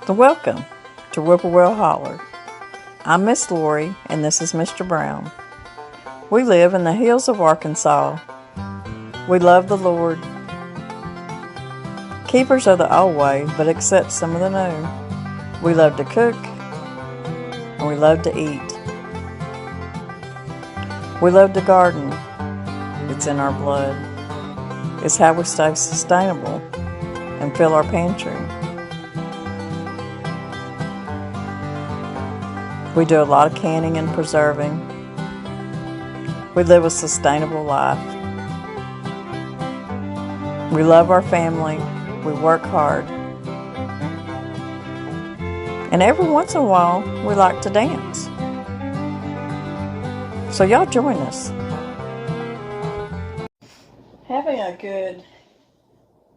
So welcome to Whippoorwill Holler. I'm Miss Lori and this is Mr. Brown. We live in the hills of Arkansas. We love the Lord. Keepers of the old ways, but accept some of the new. We love to cook and we love to eat. We love to garden. It's in our blood. It's how we stay sustainable and fill our pantry. We do a lot of canning and preserving. We live a sustainable life. We love our family. We work hard. And every once in a while, we like to dance. So y'all join us. Having a good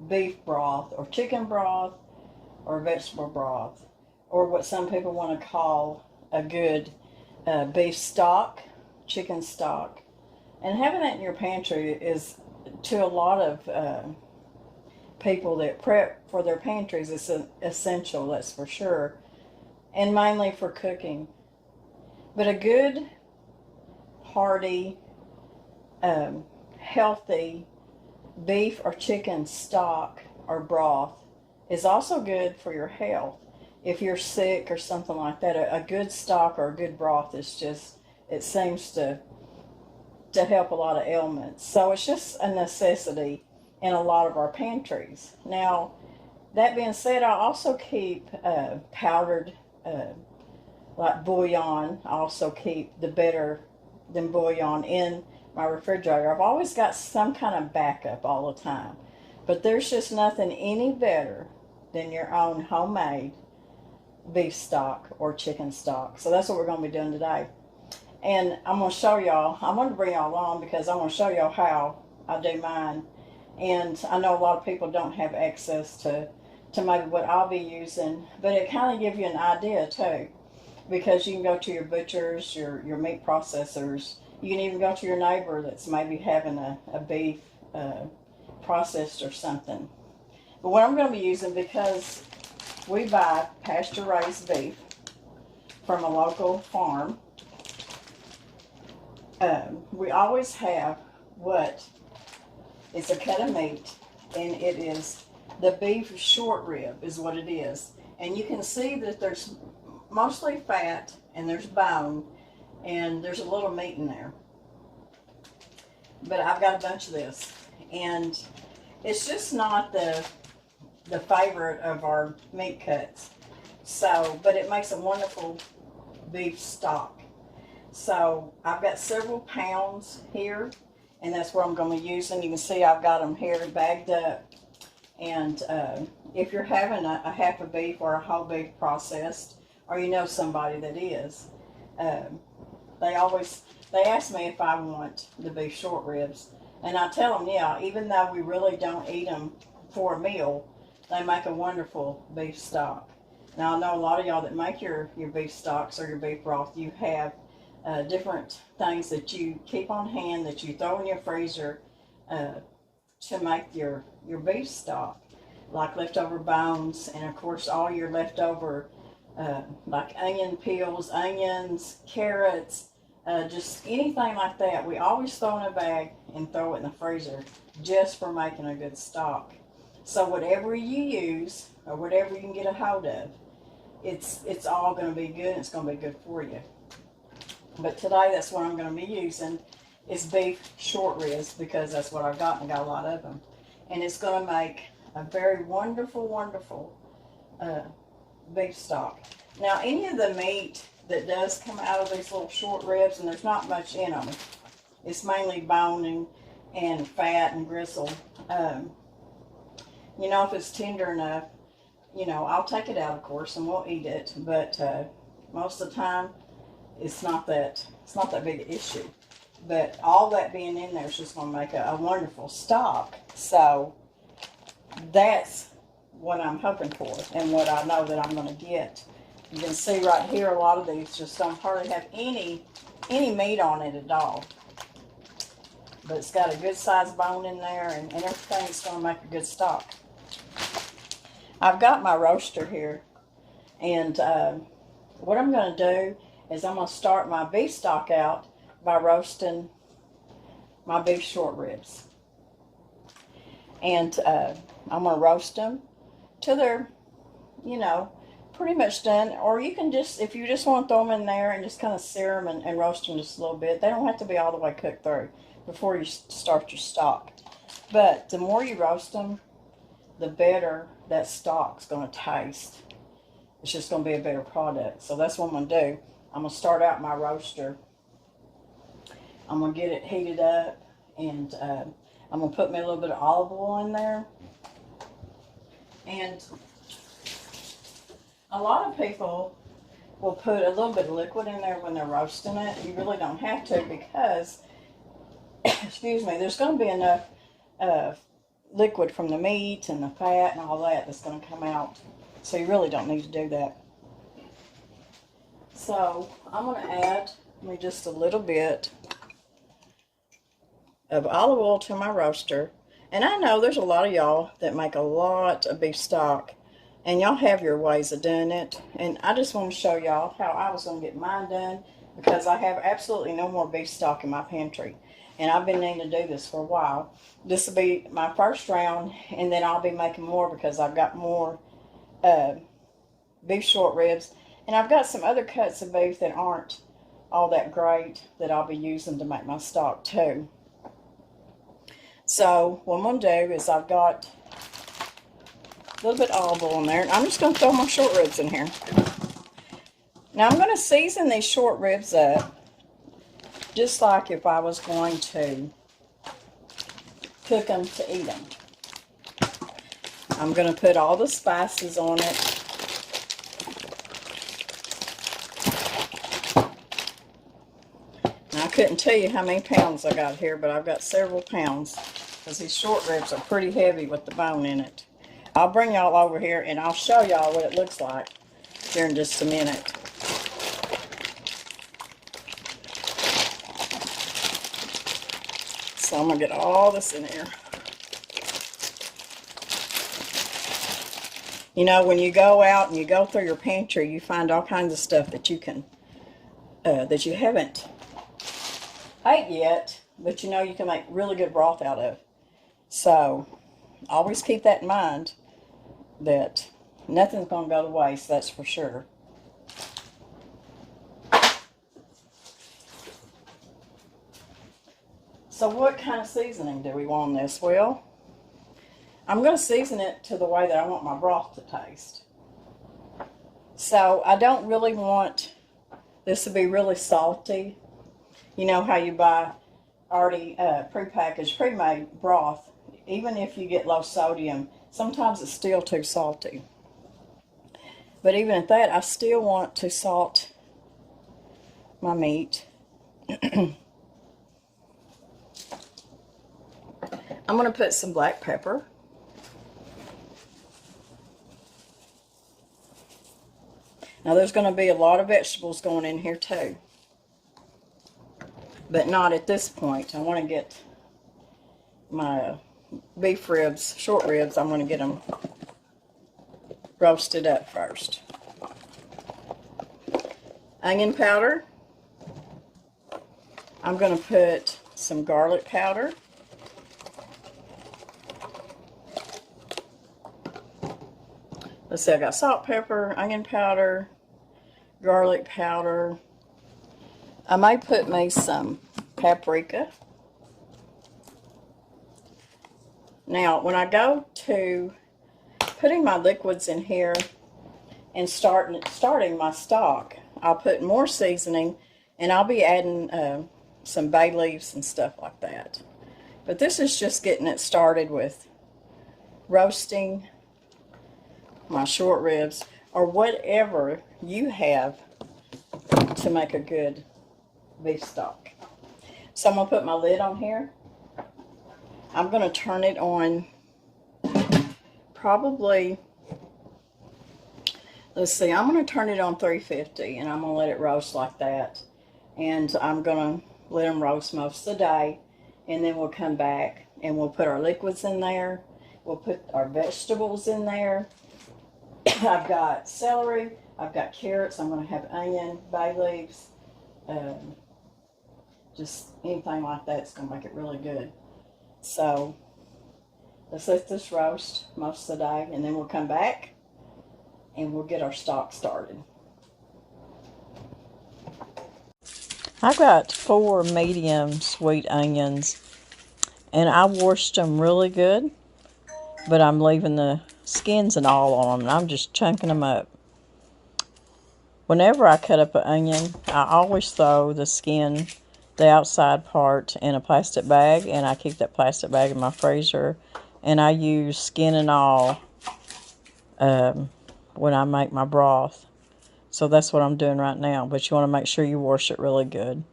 beef broth or chicken broth or vegetable broth, or what some people want to call a good beef stock, chicken stock, and having that in your pantry is, to a lot of people that prep for their pantries, it's essential, that's for sure, and mainly for cooking. But a good, hearty, healthy beef or chicken stock or broth is also good for your health. If you're sick or something like that, a good stock or a good broth is just, it seems to help a lot of ailments. So it's just a necessity in a lot of our pantries. Now, that being said, I also keep powdered, like bouillon. I also keep the better than bouillon in my refrigerator. I've always got some kind of backup all the time. But there's just nothing any better than your own homemade beef stock or chicken stock. So that's what we're going to be doing today. And I'm going to show y'all, I wanted to bring y'all along because I want to show y'all how I do mine. And I know a lot of people don't have access to maybe what I'll be using, but it kind of gives you an idea too. Because you can go to your butchers, your meat processors. You can even go to your neighbor that's maybe having a beef processed or something. But what I'm going to be using, because we buy pasture-raised beef from a local farm, we always have what is a cut of meat, and it is the beef short rib is what it is. And you can see that there's mostly fat, and there's bone, and there's a little meat in there. But I've got a bunch of this, and it's just not the favorite of our meat cuts. So, but it makes a wonderful beef stock. So I've got several pounds here, and that's what I'm going to be using. You can see I've got them here bagged up. And if you're having a half a beef or a whole beef processed, or you know somebody that is, they ask me if I want the beef short ribs, and I tell them, yeah, even though we really don't eat them for a meal, they make a wonderful beef stock. Now, I know a lot of y'all that make your beef stocks or your beef broth, you have different things that you keep on hand that you throw in your freezer to make your beef stock, like leftover bones, and of course all your leftover like onion peels, onions, carrots, just anything like that. We always throw in a bag and throw it in the freezer just for making a good stock. So whatever you use or whatever you can get a hold of, it's all going to be good, and it's going to be good for you. But today, that's what I'm going to be using is beef short ribs, because that's what I've got, and I got a lot of them. And it's going to make a very wonderful, wonderful beef stock. Now, any of the meat that does come out of these little short ribs, and there's not much in them, it's mainly bone and fat and gristle. You know, if it's tender enough, you know, I'll take it out, of course, and we'll eat it. But most of the time, it's not that big an issue. But all that being in there is just going to make a wonderful stock. So that's what I'm hoping for, and what I know that I'm going to get. You can see right here, a lot of these just don't hardly have any meat on it at all. But it's got a good sized bone in there, and everything's going to make a good stock. I've got my roaster here, And what I'm going to do is I'm going to start my beef stock out by roasting my beef short ribs. And I'm going to roast them till they're, you know, pretty much done. Or you can just, if you just want to throw them in there and just kind of sear them and roast them just a little bit. They don't have to be all the way cooked through before you start your stock. But the more you roast them, the better that stock's going to taste. It's just going to be a better product. So that's what I'm going to do. I'm going to start out my roaster. I'm going to get it heated up, and I'm going to put me a little bit of olive oil in there. And a lot of people will put a little bit of liquid in there when they're roasting it. You really don't have to, because, excuse me, there's going to be enough liquid from the meat and the fat and all that that's going to come out. So you really don't need to do that. So I'm going to add me just a little bit of olive oil to my roaster. And I know there's a lot of y'all that make a lot of beef stock, and y'all have your ways of doing it. And I just want to show y'all how I was going to get mine done, because I have absolutely no more beef stock in my pantry. And I've been needing to do this for a while. This will be my first round, and then I'll be making more because I've got more beef short ribs. And I've got some other cuts of beef that aren't all that great that I'll be using to make my stock too. So what I'm going to do is I've got a little bit of olive oil in there. I'm just going to throw my short ribs in here. Now I'm going to season these short ribs up just like if I was going to cook them to eat them. I'm going to put all the spices on it. Now, I couldn't tell you how many pounds I got here, but I've got several pounds, because these short ribs are pretty heavy with the bone in it. I'll bring y'all over here and I'll show y'all what it looks like here in just a minute. So I'm going to get all this in here. You know, when you go out and you go through your pantry, you find all kinds of stuff that you can, that you haven't ate yet, but you know you can make really good broth out of. So always keep that in mind, that nothing's going to go to waste, that's for sure. So what kind of seasoning do we want on this? Well, I'm going to season it to the way that I want my broth to taste. So I don't really want this to be really salty. You know how you buy already prepackaged, pre-made broth. Even if you get low sodium, sometimes it's still too salty. But even at that, I still want to salt my meat. I'm going to put some black pepper. Now there's going to be a lot of vegetables going in here too, but not at this point. I want to get my beef ribs, short ribs, I'm going to get them roasted up first. Onion powder. I'm going to put some garlic powder. Let's see, I got salt, pepper, onion powder, garlic powder. I may put me some paprika. Now, when I go to putting my liquids in here and starting my stock, I'll put more seasoning, and I'll be adding some bay leaves and stuff like that. But this is just getting it started with roasting my short ribs, or whatever you have to make a good beef stock. So I'm going to put my lid on here. I'm going to turn it on probably, let's see, I'm going to turn it on 350, and I'm going to let it roast like that. And I'm going to let them roast most of the day, and then we'll come back and we'll put our liquids in there. We'll put our vegetables in there. I've got celery, I've got carrots, I'm going to have onion, bay leaves, just anything like that's going to make it really good. So let's let this roast most of the day, and then we'll come back and we'll get our stock started. I've got 4 medium sweet onions, and I washed them really good, but I'm leaving the skins and all on them, and I'm just chunking them up. Whenever I cut up an onion, I always throw the skin, the outside part, in a plastic bag, and I keep that plastic bag in my freezer, and I use skin and all when I make my broth. So that's what I'm doing right now, but you want to make sure you wash it really good.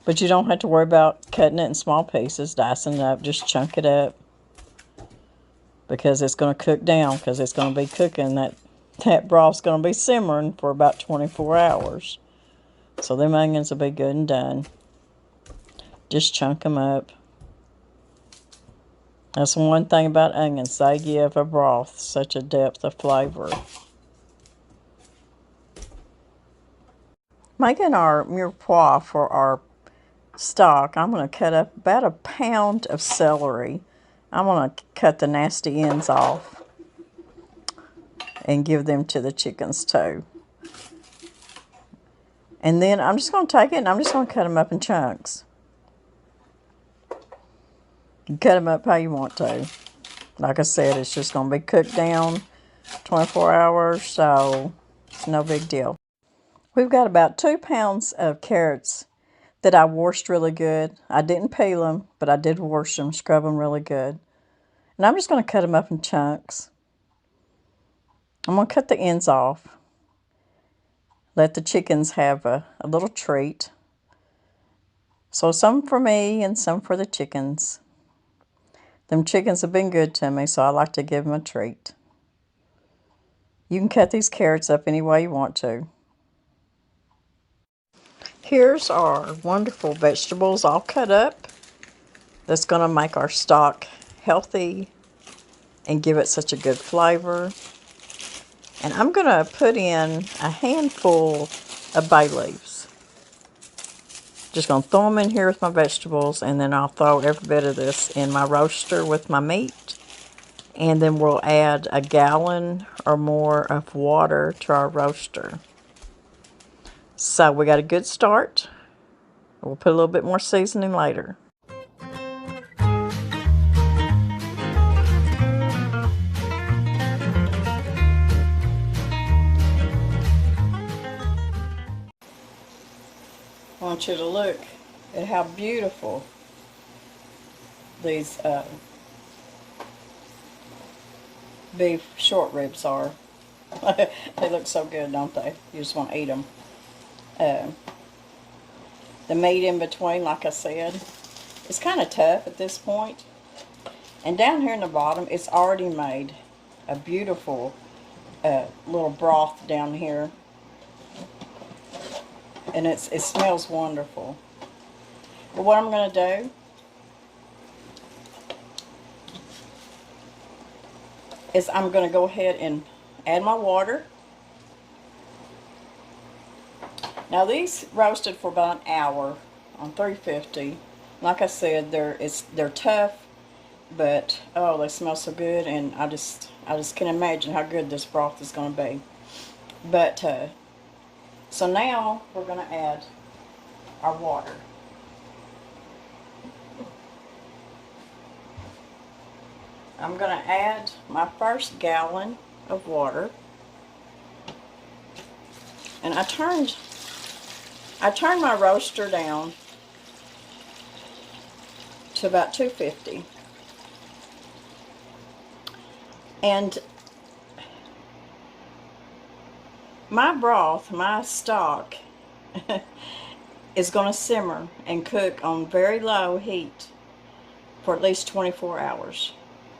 But you don't have to worry about cutting it in small pieces, dicing it up, just chunk it up, because it's going to cook down, because it's going to be cooking. That broth's going to be simmering for about 24 hours. So them onions will be good and done. Just chunk them up. That's one thing about onions. They give a broth such a depth of flavor. Making our mirepoix for our stock, I'm going to cut up about a pound of celery. I'm going to cut the nasty ends off and give them to the chickens too. And then I'm just going to take it and I'm just going to cut them up in chunks. You cut them up how you want to. Like I said, it's just going to be cooked down 24 hours, so it's no big deal. We've got about 2 pounds of carrots that I washed really good. I didn't peel them, but I did wash them, scrub them really good. And I'm just going to cut them up in chunks. I'm going to cut the ends off. Let the chickens have a little treat. So some for me and some for the chickens. Them chickens have been good to me, so I like to give them a treat. You can cut these carrots up any way you want to. Here's our wonderful vegetables all cut up. That's going to make our stock healthy and give it such a good flavor. And I'm going to put in a handful of bay leaves. Just going to throw them in here with my vegetables, and then I'll throw every bit of this in my roaster with my meat. And then we'll add a gallon or more of water to our roaster. So we got a good start. We'll put a little bit more seasoning later. I want you to look at how beautiful these beef short ribs are. They look so good, don't they? You just want to eat them. The meat in between, like I said, it's kind of tough at this point. And down here in the bottom, it's already made a beautiful little broth down here. And it smells wonderful. But what I'm going to do is I'm going to go ahead and add my water. Now these roasted for about an hour on 350. Like I said, they're tough, but oh, they smell so good, and I just can imagine how good this broth is going to be. But so now we're going to add our water. I'm going to add my first gallon of water, and I turned my roaster down to about 250. And my broth, my stock, is going to simmer and cook on very low heat for at least 24 hours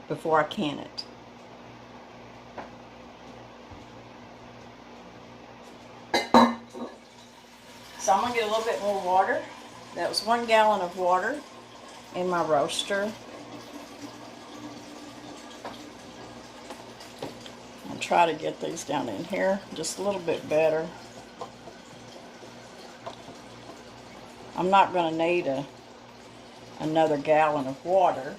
before I can it. So I'm going to get a little bit more water. That was 1 gallon of water in my roaster. I'll try to get these down in here just a little bit better. I'm not going to need another gallon of water.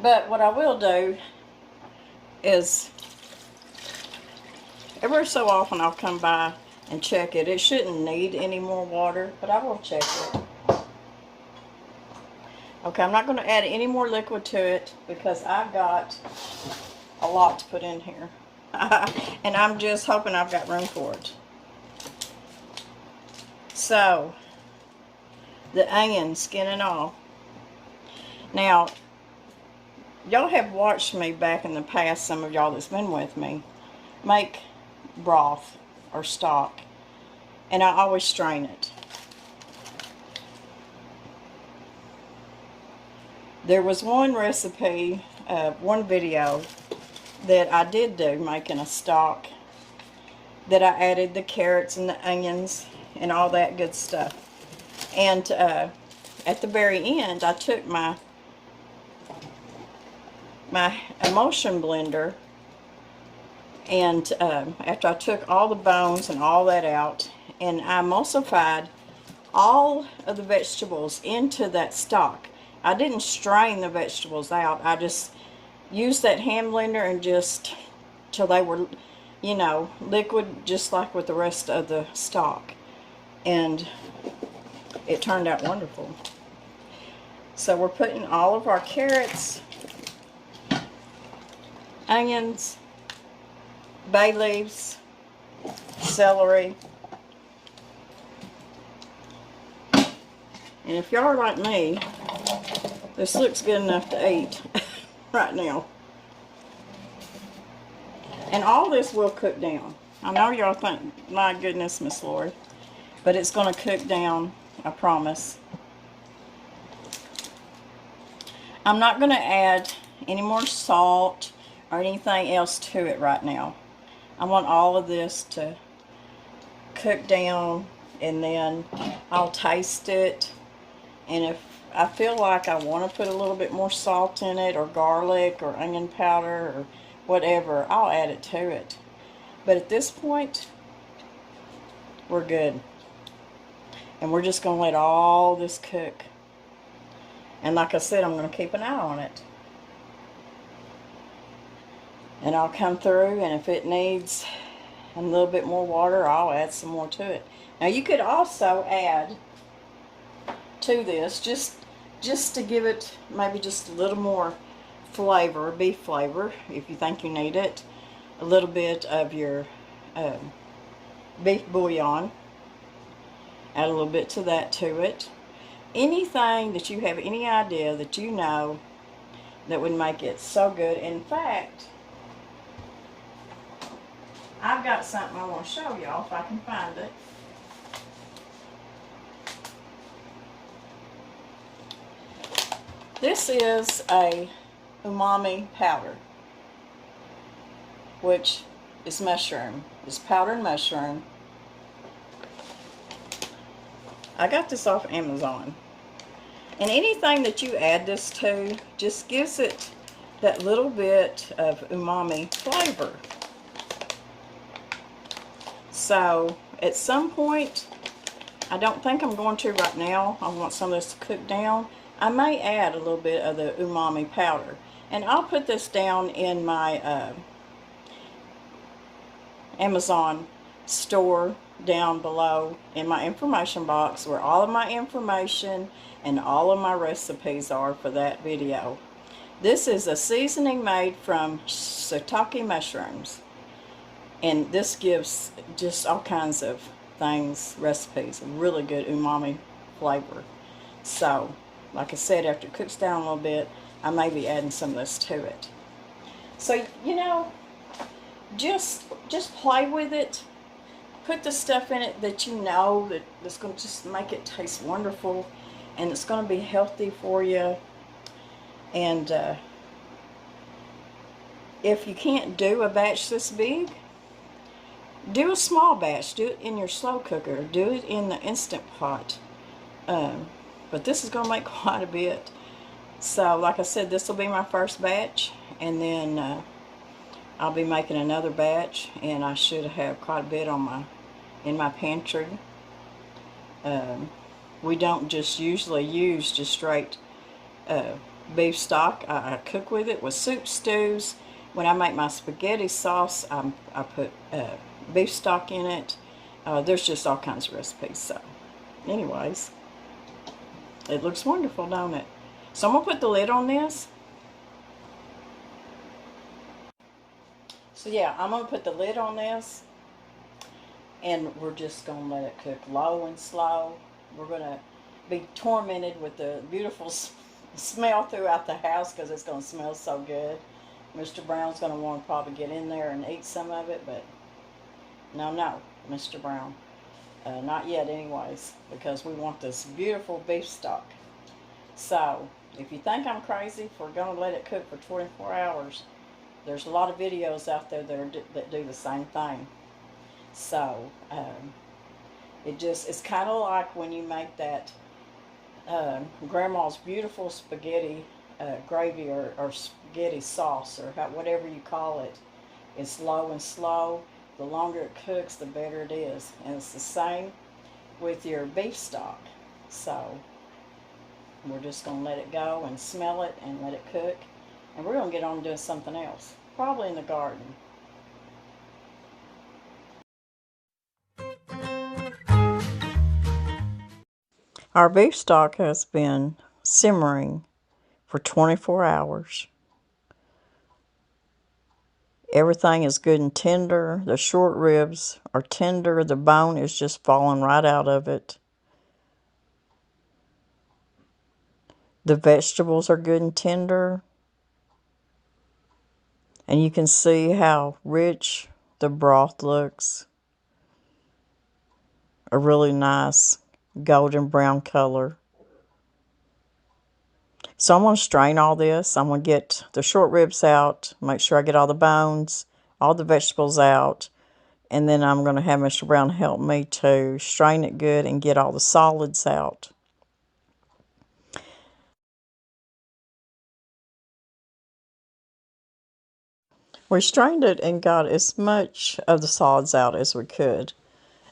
But what I will do is every so often I'll come by and check it. It shouldn't need any more water, but I will check it. Okay, I'm not going to add any more liquid to it because I've got a lot to put in here. And I'm just hoping I've got room for it. So, the onion, skin and all. Now, y'all have watched me back in the past, some of y'all that's been with me, make broth or stock. And I always strain it. There was one recipe, one video that I did do making a stock that I added the carrots and the onions and all that good stuff. And at the very end, I took my emulsion blender, and after I took all the bones and all that out, and I emulsified all of the vegetables into that stock. I didn't strain the vegetables out. I just used that hand blender and just till they were, you know, liquid, just like with the rest of the stock. And it turned out wonderful. So we're putting all of our carrots, onions, bay leaves, celery. And if y'all are like me, this looks good enough to eat right now. And all this will cook down. I know y'all think, my goodness, Miss Lori, but it's going to cook down, I promise. I'm not going to add any more salt or anything else to it right now. I want all of this to cook down, and then I'll taste it. And if I feel like I want to put a little bit more salt in it, or garlic, or onion powder, or whatever, I'll add it to it. But at this point, we're good. And we're just going to let all this cook. And like I said, I'm going to keep an eye on it. And I'll come through, and if it needs a little bit more water, I'll add some more to it. Now you could also add to this, just to give it maybe just a little more flavor, beef flavor, if you think you need it, a little bit of your beef bouillon, add a little bit to that to it. Anything that you have any idea that you know that would make it so good. In fact, I've got something I want to show y'all if I can find it. This is a umami powder, which is mushroom. It's powdered mushroom. I got this off Amazon. And anything that you add this to just gives it that little bit of umami flavor. So at some point, I don't think I'm going to right now. I want some of this to cook down. I may add a little bit of the umami powder. And I'll put this down in my Amazon store down below in my information box, where all of my information and all of my recipes are for that video. This is a seasoning made from shiitake mushrooms. And this gives just all kinds of things, recipes, really good umami flavor. So, like I said, after it cooks down a little bit, I may be adding some of this to it. So, you know, just play with it. Put the stuff in it that you know that's going to just make it taste wonderful, and it's going to be healthy for you. And if you can't do a batch this big, do a small batch. Do it in your slow cooker. Do it in the Instant Pot. but this is going to make quite a bit. So like I said, this will be my first batch, and then I'll be making another batch, and I should have quite a bit on in my pantry. We don't just usually use just straight beef stock. I cook with it with soup stews. When I make my spaghetti sauce, I put beef stock in it. There's just all kinds of recipes. So anyways, it looks wonderful, don't it? So I'm going to put the lid on this. So yeah, I'm going to put the lid on this, and we're just going to let it cook low and slow. We're going to be tormented with the beautiful smell throughout the house because it's going to smell so good. Mr. Brown's going to want to probably get in there and eat some of it, but no, Mr. Brown. Not yet anyways, because we want this beautiful beef stock. So, if you think I'm crazy for going to let it cook for 24 hours, there's a lot of videos out there that do the same thing. So, it's kind of like when you make that grandma's beautiful spaghetti gravy or spaghetti sauce, or whatever you call it. It's low and slow. The longer it cooks, the better it is. And it's the same with your beef stock. So we're just going to let it go and smell it and let it cook. And we're going to get on doing something else, probably in the garden. Our beef stock has been simmering for 24 hours. Everything is good and tender. The short ribs are tender. The bone is just falling right out of it. The vegetables are good and tender. And you can see how rich the broth looks. A really nice golden brown color. So I'm going to strain all this. I'm going to get the short ribs out, make sure I get all the bones, all the vegetables out, and then I'm going to have Mr. Brown help me to strain it good and get all the solids out. We strained it and got as much of the solids out as we could.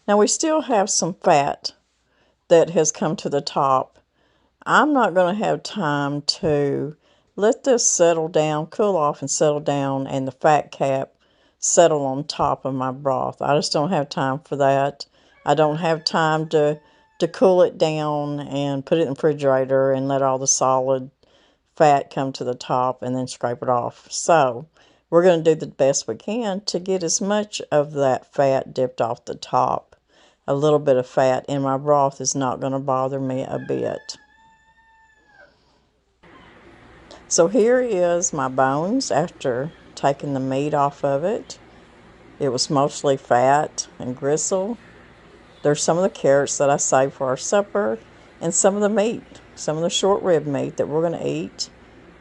Now we still have some fat that has come to the top. I'm not going to have time to let this settle down, cool off and settle down, and the fat cap settle on top of my broth. I just don't have time for that. I don't have time to cool it down and put it in the refrigerator and let all the solid fat come to the top and then scrape it off. So we're going to do the best we can to get as much of that fat dipped off the top. A little bit of fat in my broth is not going to bother me a bit. So here is my bones after taking the meat off of it. It was mostly fat and gristle. There's some of the carrots that I saved for our supper, and some of the meat, some of the short rib meat that we're going to eat.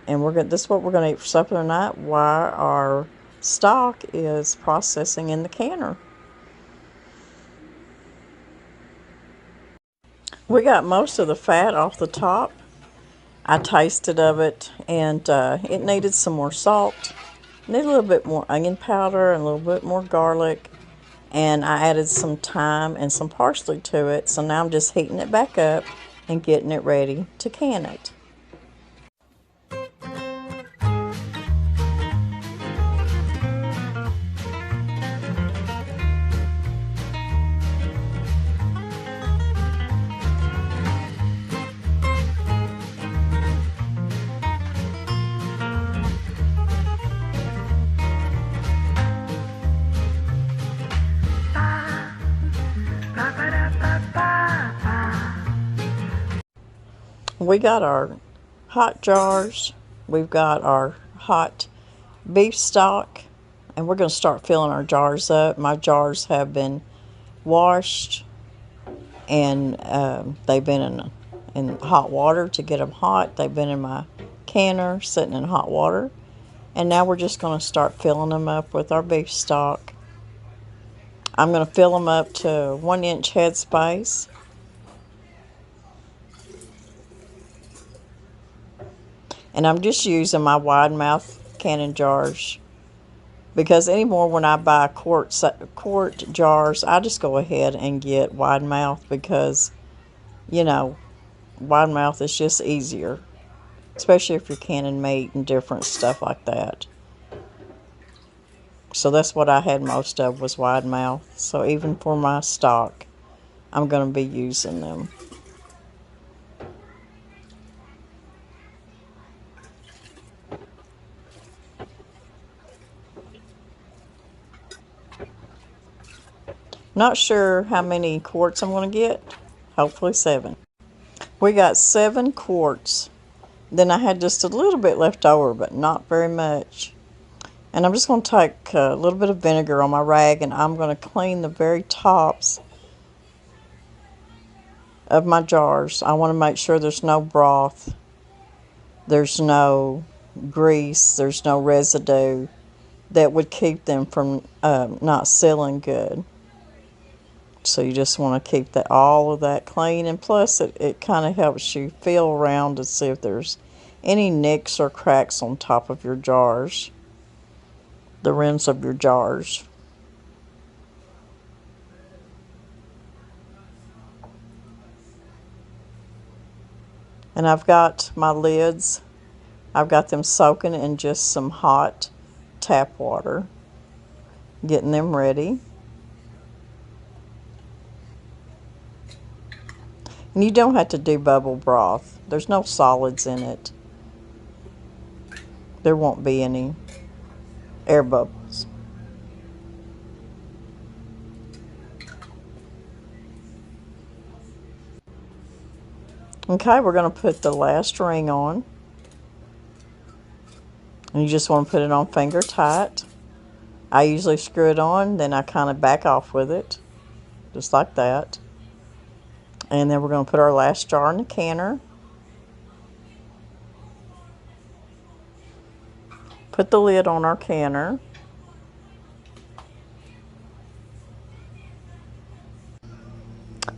And this is what we're going to eat for supper tonight while our stock is processing in the canner. We got most of the fat off the top. I tasted of it, and it needed some more salt. Need a little bit more onion powder and a little bit more garlic. And I added some thyme and some parsley to it. So now I'm just heating it back up and getting it ready to can it. We got our hot jars, we've got our hot beef stock, and we're going to start filling our jars up. My jars have been washed, and they've been in hot water to get them hot. They've been in my canner sitting in hot water, and now we're just going to start filling them up with our beef stock. I'm going to fill them up to 1 inch headspace. And I'm just using my wide mouth canning jars, because anymore when I buy quart jars, I just go ahead and get wide mouth, because, you know, wide mouth is just easier, especially if you're canning meat and different stuff like that. So that's what I had most of, was wide mouth. So even for my stock, I'm going to be using them. Not sure how many quarts I'm going to get. Hopefully 7. We got 7 quarts. Then I had just a little bit left over, but not very much. And I'm just going to take a little bit of vinegar on my rag, and I'm going to clean the very tops of my jars. I want to make sure there's no broth, there's no grease, there's no residue that would keep them from not sealing good. So you just want to keep all of that clean, and plus it kind of helps you feel around to see if there's any nicks or cracks on top of your jars, the rims of your jars. And I've got my lids, I've got them soaking in just some hot tap water, getting them ready. And you don't have to do bubble broth. There's no solids in it. There won't be any air bubbles. Okay, we're going to put the last ring on. And you just want to put it on finger tight. I usually screw it on, then I kind of back off with it, just like that. And then we're going to put our last jar in the canner. Put the lid on our canner.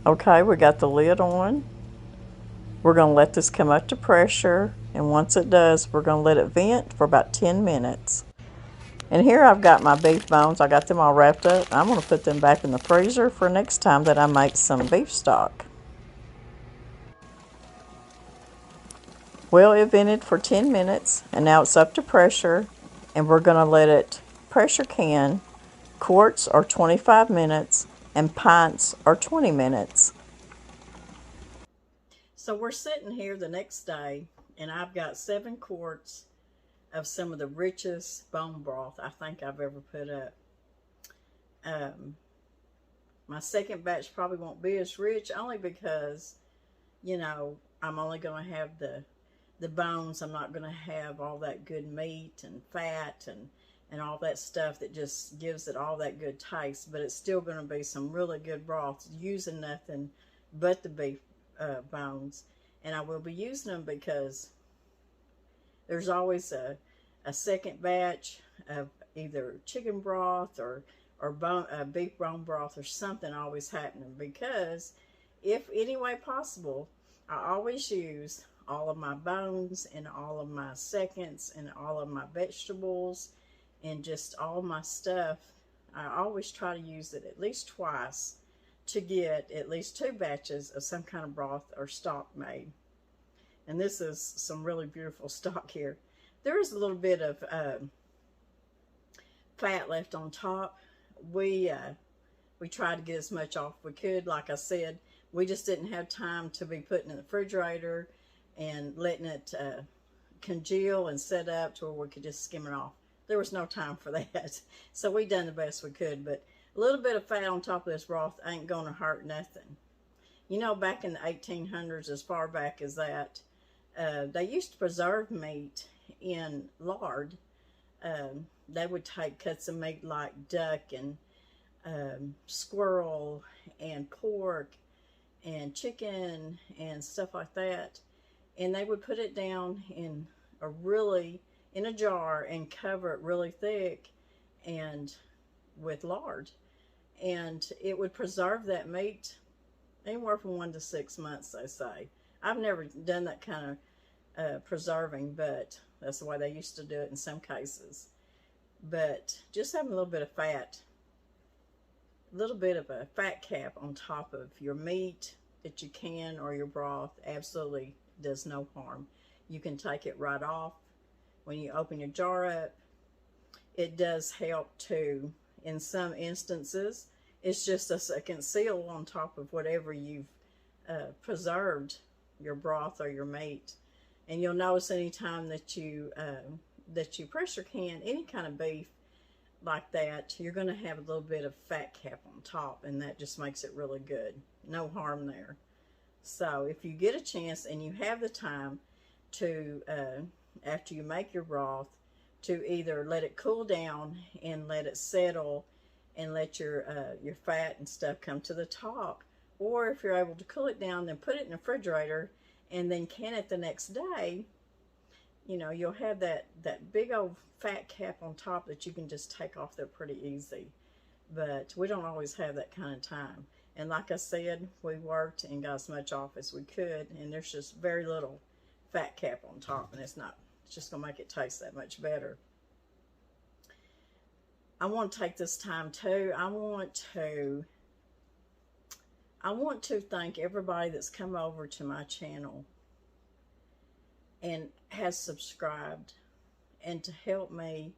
Okay, we got the lid on. We're going to let this come up to pressure, and once it does, we're going to let it vent for about 10 minutes. And here I've got my beef bones. I got them all wrapped up. I'm going to put them back in the freezer for next time that I make some beef stock. Well, it vented for 10 minutes, and now it's up to pressure, and we're going to let it pressure can. Quarts are 25 minutes, and pints are 20 minutes. So we're sitting here the next day, and I've got 7 quarts of some of the richest bone broth I think I've ever put up. My second batch probably won't be as rich, only because, you know, I'm only going to have the bones. I'm not going to have all that good meat and fat and all that stuff that just gives it all that good taste. But it's still going to be some really good broth, using nothing but the beef bones. And I will be using them because there's always a second batch of either chicken broth or beef bone broth or something always happening, because if any way possible, I always use all of my bones and all of my seconds and all of my vegetables and just all my stuff. I always try to use it at least twice to get at least 2 batches of some kind of broth or stock made. And this is some really beautiful stock here. There is a little bit of fat left on top. We tried to get as much off we could. Like I said, we just didn't have time to be putting it in the refrigerator and letting it congeal and set up to where we could just skim it off. There was no time for that. So we done the best we could. But a little bit of fat on top of this broth ain't going to hurt nothing. You know, back in the 1800s, as far back as that, they used to preserve meat in lard. They would take cuts of meat like duck and squirrel and pork and chicken and stuff like that, and they would put it down in a jar and cover it really thick and with lard, and it would preserve that meat anywhere from 1 to 6 months, they say. I've never done that kind of preserving, but that's the way they used to do it in some cases. But just having a little bit of fat, a little bit of a fat cap on top of your meat that you can, or your broth, absolutely does no harm. You can take it right off when you open your jar up. It does help too in some instances. It's just a second seal on top of whatever you've preserved, your broth or your meat. And you'll notice anytime that you pressure can any kind of beef like that, you're going to have a little bit of fat cap on top, and that just makes it really good. No harm there. So if you get a chance and you have the time to, after you make your broth, to either let it cool down and let it settle and let your fat and stuff come to the top, or if you're able to cool it down, then put it in the refrigerator and then can it the next day, you know, you'll have that big old fat cap on top that you can just take off there pretty easy. But we don't always have that kind of time. And like I said, we worked and got as much off as we could, and there's just very little fat cap on top, and it's just gonna make it taste that much better. I want to take this time too. I want to thank everybody that's come over to my channel and has subscribed, and to help me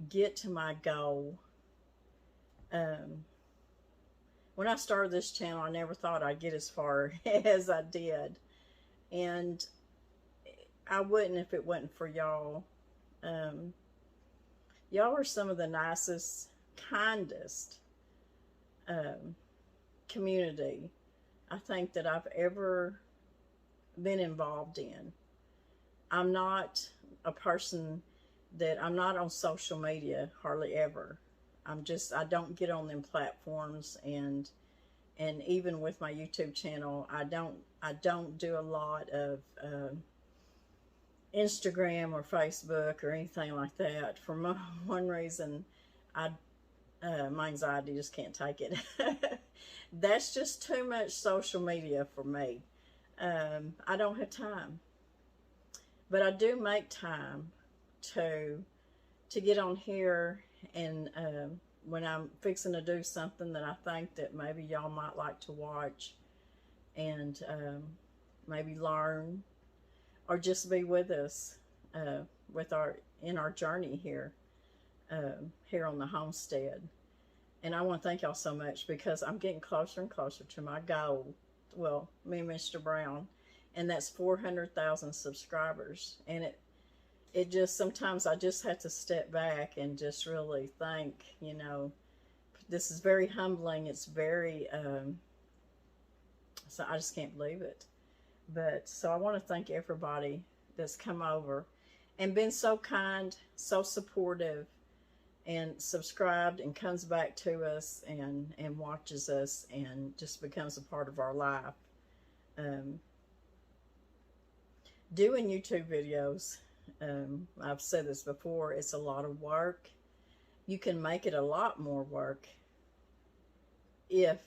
get to my goal. When I started this channel, I never thought I'd get as far as I did, and I wouldn't if it wasn't for y'all. Y'all are some of the nicest, kindest community I think that I've ever been involved in. I'm not a person I'm not on social media hardly ever. I don't get on them platforms, and even with my YouTube channel, I don't do a lot of Instagram or Facebook or anything like that. For one reason, my anxiety just can't take it. That's just too much social media for me. I don't have time, but I do make time to get on here, and when I'm fixing to do something that I think that maybe y'all might like to watch, and maybe learn, or just be with us in our journey here on the homestead. And I want to thank y'all so much, because I'm getting closer and closer to my goal. Well, me and Mr. Brown, and that's 400,000 subscribers. And it just, sometimes I just have to step back and just really think, you know, this is very humbling. It's very, so I just can't believe it. But, so I want to thank everybody that's come over and been so kind, so supportive, and subscribed and comes back to us and watches us and just becomes a part of our life. Doing YouTube videos, I've said this before, it's a lot of work. You can make it a lot more work if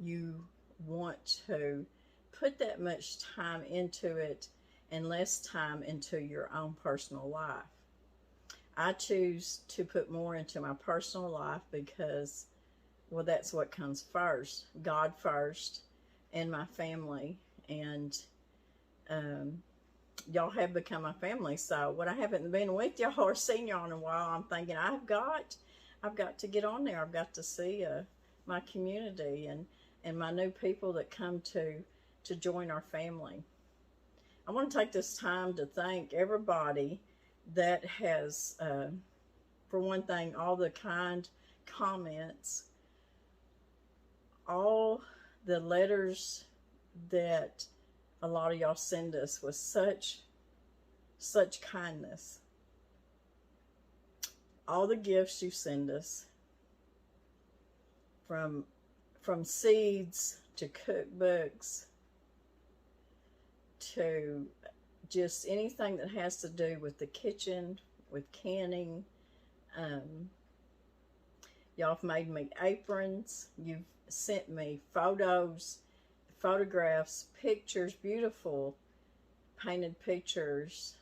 you want to put that much time into it and less time into your own personal life. I choose to put more into my personal life because, well, that's what comes first. God first, and my family. And y'all have become my family. So when I haven't been with y'all or seen y'all in a while, I'm thinking I've got to get on there. I've got to see my community and my new people that come to join our family. I want to take this time to thank everybody that has, for one thing, all the kind comments, all the letters that a lot of y'all send us with such kindness, all the gifts you send us, from seeds to cookbooks to just anything that has to do with the kitchen, with canning. Y'all have made me aprons. You've sent me photographs, pictures, beautiful painted pictures.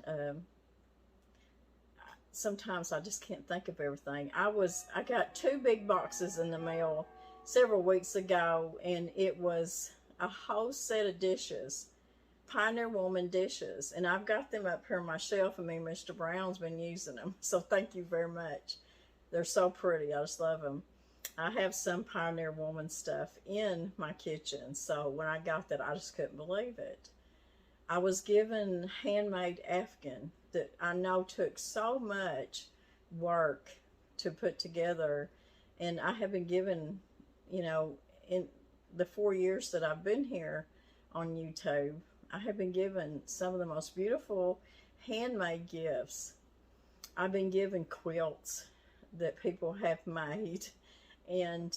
Sometimes I just can't think of everything. I got 2 big boxes in the mail several weeks ago, and it was a whole set of dishes, Pioneer Woman dishes, and I've got them up here on my shelf, and me and Mr. Brown's been using them, so thank you very much. They're so pretty. I just love them. I have some Pioneer Woman stuff in my kitchen, so when I got that, I just couldn't believe it. I was given handmade Afghan that I know took so much work to put together, and I have been given, you know, in the 4 years that I've been here on YouTube, I have been given some of the most beautiful handmade gifts. I've been given quilts that people have made, and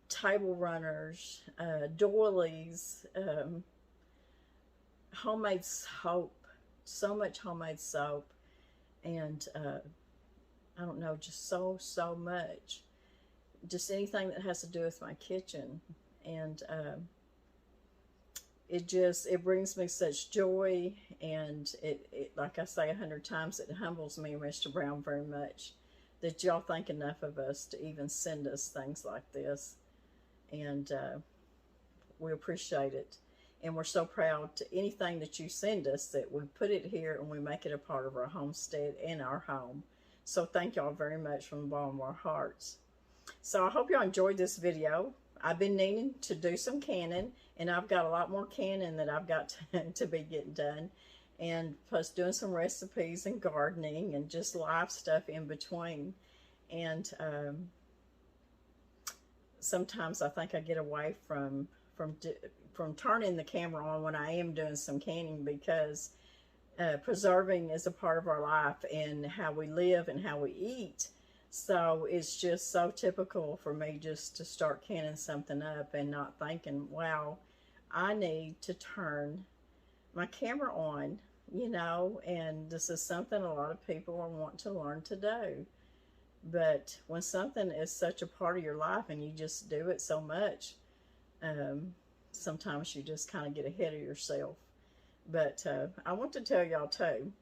table runners, doilies, homemade soap, so much homemade soap, and I don't know, just so much. Just anything that has to do with my kitchen. And it brings me such joy, and it like I say 100 times, it humbles me, Mr. Brown, very much that y'all think enough of us to even send us things like this. And we appreciate it. And we're so proud to anything that you send us, that we put it here and we make it a part of our homestead and our home. So thank y'all very much from the bottom of our hearts. So I hope y'all enjoyed this video. I've been needing to do some canning, and I've got a lot more canning that I've got to be getting done. And plus doing some recipes and gardening and just live stuff in between. And sometimes I think I get away from turning the camera on when I am doing some canning, because preserving is a part of our life and how we live and how we eat. So it's just so typical for me just to start canning something up and not thinking, wow, I need to turn my camera on, you know, and this is something a lot of people want to learn to do. But when something is such a part of your life and you just do it so much, sometimes you just kind of get ahead of yourself. But I want to tell y'all too,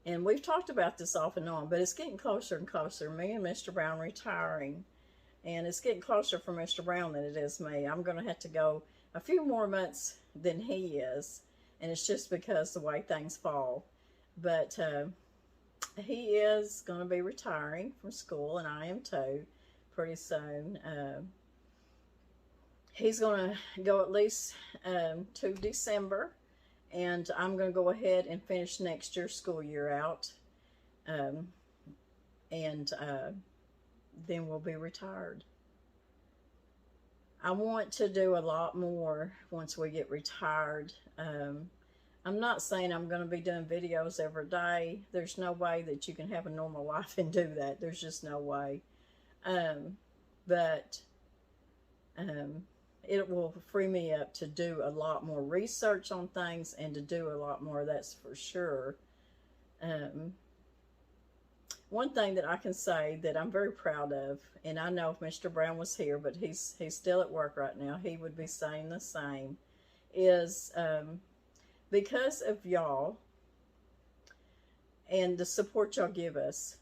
and we've talked about this off and on, but it's getting closer and closer. Me and Mr. Brown retiring, and it's getting closer for Mr. Brown than it is me. I'm going to have to go a few more months than he is, and it's just because the way things fall. But he is going to be retiring from school, and I am too, pretty soon. He's going to go at least to December, and I'm going to go ahead and finish next year's school year out, and then we'll be retired. I want to do a lot more once we get retired. I'm not saying I'm going to be doing videos every day. There's no way that you can have a normal life and do that. There's just no way. But it will free me up to do a lot more research on things and to do a lot more, that's for sure. One thing that I can say that I'm very proud of, and I know if Mr. Brown was here, but he's still at work right now, he would be saying the same, is because of y'all and the support y'all give us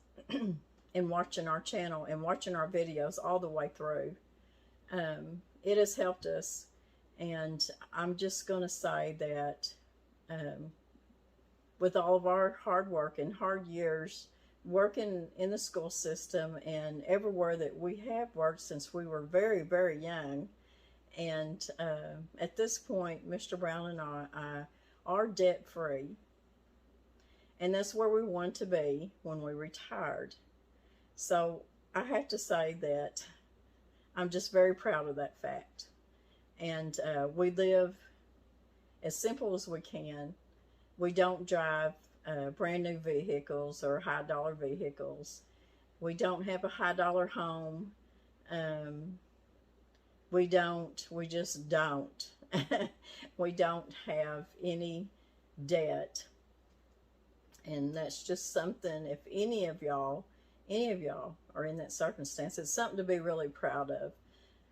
in watching our channel and watching our videos all the way through, it has helped us. And I'm just going to say that with all of our hard work and hard years working in the school system and everywhere that we have worked since we were very, very young, and at this point, Mr. Brown and I are debt-free, and that's where we want to be when we retired. So I have to say that I'm just very proud of that fact. And we live as simple as we can. We don't drive brand new vehicles or high dollar vehicles. We don't have a high dollar home. We just don't. We don't have any debt. And that's just something, if any of y'all are in that circumstance, it's something to be really proud of,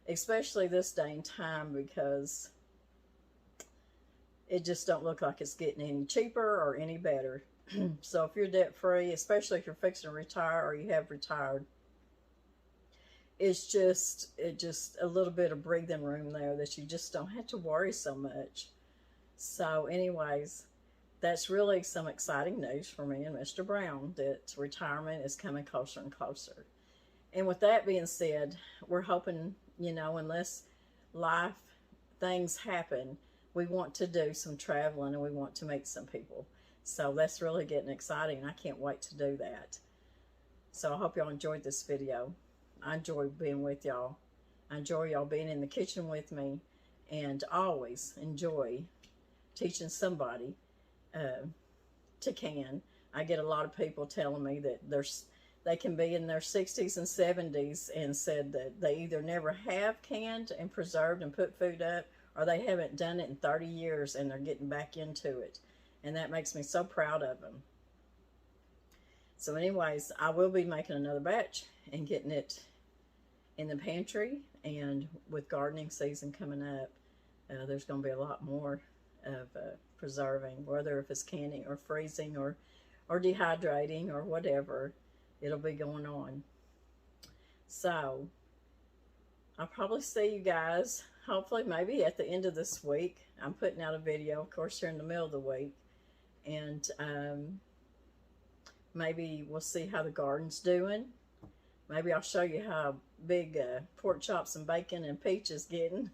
especially this day and time, because it just don't look like it's getting any cheaper or any better. So if you're debt free, especially if you're fixing to retire or you have retired, it's just a little bit of breathing room there that you just don't have to worry so much. So anyways, that's really some exciting news for me and Mr. Brown, that retirement is coming closer and closer. And with that being said, we're hoping, unless life things happen, we want to do some traveling and we want to meet some people. So that's really getting exciting. I can't wait to do that. So I hope y'all enjoyed this video. I enjoy being with y'all. I enjoy y'all being in the kitchen with me, and always enjoy teaching somebody to can. I get a lot of people telling me that they can be in their 60s and 70s and said that they either never have canned and preserved and put food up, or they haven't done it in 30 years and they're getting back into it. And that makes me so proud of them. So anyways, I will be making another batch and getting it in the pantry. And with gardening season coming up, there's going to be a lot more of preserving, whether if it's canning or freezing or dehydrating or whatever, it'll be going on. So I'll probably see you guys hopefully maybe at the end of this week. I'm putting out a video, of course, here in the middle of the week, and maybe we'll see how the garden's doing. Maybe I'll show you how big pork chops and bacon and peach is getting.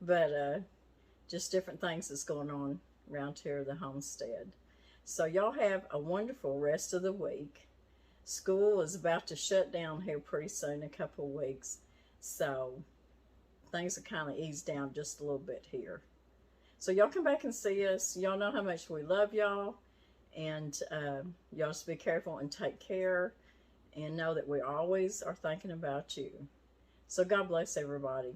But just different things that's going on around here at the homestead. So y'all have a wonderful rest of the week. School is about to shut down here pretty soon, a couple of weeks. So things are kind of eased down just a little bit here. So y'all come back and see us. Y'all know how much we love y'all. And y'all just be careful and take care. And know that we always are thinking about you. So God bless everybody.